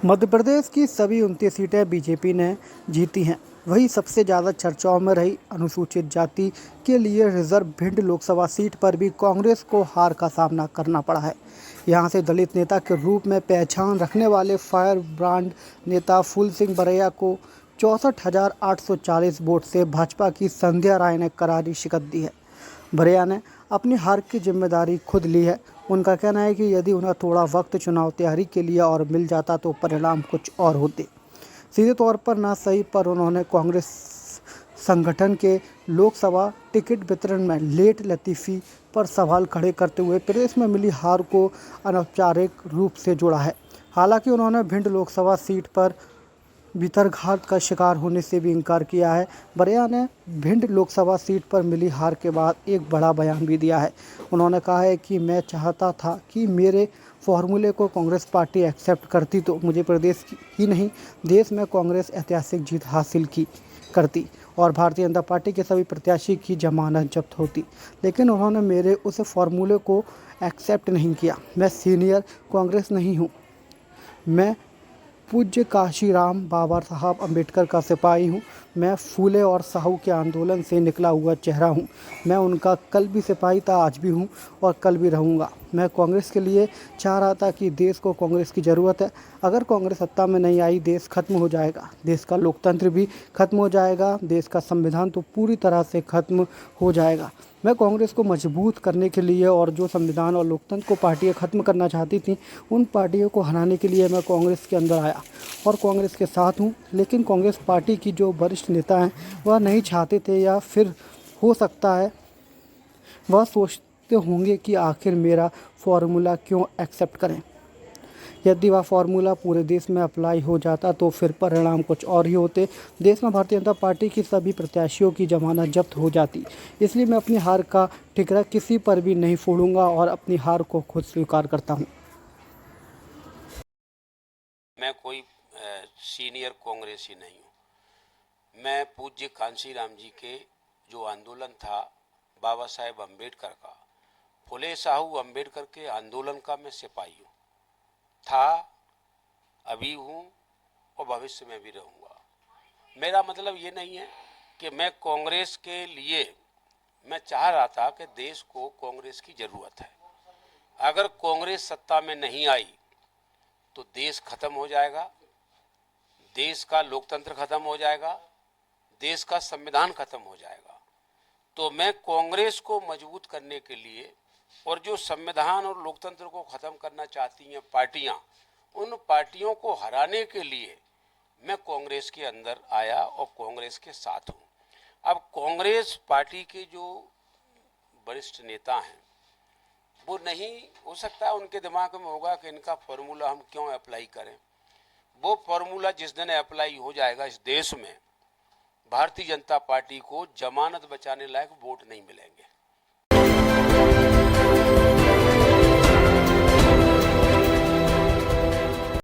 मध्य प्रदेश की सभी 29 सीटें बीजेपी ने जीती हैं। वहीं सबसे ज़्यादा चर्चाओं में रही अनुसूचित जाति के लिए रिजर्व भिंड लोकसभा सीट पर भी कांग्रेस को हार का सामना करना पड़ा है। यहां से दलित नेता के रूप में पहचान रखने वाले फायर ब्रांड नेता फूल सिंह बरैया को 64,840 वोट से भाजपा की संध्या राय ने करारी शिकस्त दी है। बरैया ने अपनी हार की जिम्मेदारी खुद ली है। उनका कहना है कि यदि उन्हें थोड़ा वक्त चुनाव तैयारी के लिए और मिल जाता तो परिणाम कुछ और होते। सीधे तौर पर ना सही पर उन्होंने कांग्रेस संगठन के लोकसभा टिकट वितरण में लेट लतीफ़ी पर सवाल खड़े करते हुए प्रदेश में मिली हार को अनौपचारिक रूप से जोड़ा है। हालांकि उन्होंने भिंड लोकसभा सीट पर भितरघात का शिकार होने से भी इनकार किया है। बरैया ने भिंड लोकसभा सीट पर मिली हार के बाद एक बड़ा बयान भी दिया है। उन्होंने कहा है कि मैं चाहता था कि मेरे फॉर्मूले को कांग्रेस पार्टी एक्सेप्ट करती तो मुझे प्रदेश ही नहीं देश में कांग्रेस ऐतिहासिक जीत हासिल की करती और भारतीय जनता पार्टी के सभी प्रत्याशी की जमानत जब्त होती। लेकिन उन्होंने मेरे उस फॉर्मूले को एक्सेप्ट नहीं किया। मैं सीनियर कांग्रेस नहीं हूँ। मैं पूज्य काशीराम बाबा साहब अम्बेडकर का सिपाही हूँ। मैं फूले और साहू के आंदोलन से निकला हुआ चेहरा हूँ। मैं उनका कल भी सिपाही था, आज भी हूँ और कल भी रहूँगा। मैं कांग्रेस के लिए चाह रहा था कि देश को कांग्रेस की ज़रूरत है। अगर कांग्रेस सत्ता में नहीं आई, देश खत्म हो जाएगा। देश का लोकतंत्र भी खत्म हो जाएगा। देश का संविधान तो पूरी तरह से खत्म हो जाएगा। मैं कांग्रेस को मजबूत करने के लिए और जो संविधान और लोकतंत्र को पार्टियां खत्म करना चाहती थीं, उन पार्टियों को हराने के लिए मैं कांग्रेस के अंदर आया और कांग्रेस के साथ हूं। लेकिन कांग्रेस पार्टी की जो वरिष्ठ नेता हैं वह नहीं चाहते थे, या फिर हो सकता है वह सोचते होंगे कि आखिर मेरा फॉर्मूला क्यों एक्सेप्ट करें। यदि वह फार्मूला पूरे देश में अप्लाई हो जाता तो फिर परिणाम कुछ और ही होते। देश में भारतीय जनता पार्टी की सभी प्रत्याशियों की जमानत जब्त हो जाती। इसलिए मैं अपनी हार का ठिकरा किसी पर भी नहीं फोड़ूंगा और अपनी हार को खुद स्वीकार करता हूं। मैं कोई सीनियर कांग्रेसी नहीं हूँ। मैं पूज्य कांशीराम जी के जो आंदोलन था बाबा साहेब अम्बेडकर का, फुले साहू अम्बेडकर के आंदोलन का मैं सिपाही हूँ। था, अभी हूँ और भविष्य में भी रहूँगा। मेरा मतलब ये नहीं है कि मैं कांग्रेस के लिए, मैं चाह रहा था कि देश को कांग्रेस की ज़रूरत है। अगर कांग्रेस सत्ता में नहीं आई तो देश खत्म हो जाएगा, देश का लोकतंत्र खत्म हो जाएगा, देश का संविधान खत्म हो जाएगा। तो मैं कांग्रेस को मजबूत करने के लिए और जो संविधान और लोकतंत्र को खत्म करना चाहती हैं पार्टियां, उन पार्टियों को हराने के लिए मैं कांग्रेस के अंदर आया और कांग्रेस के साथ हूं। अब कांग्रेस पार्टी के जो वरिष्ठ नेता हैं वो नहीं, हो सकता है उनके दिमाग में होगा कि इनका फॉर्मूला हम क्यों अप्लाई करें। वो फॉर्मूला जिस दिन अप्लाई हो जाएगा इस देश में, भारतीय जनता पार्टी को जमानत बचाने लायक वोट नहीं मिलेंगे।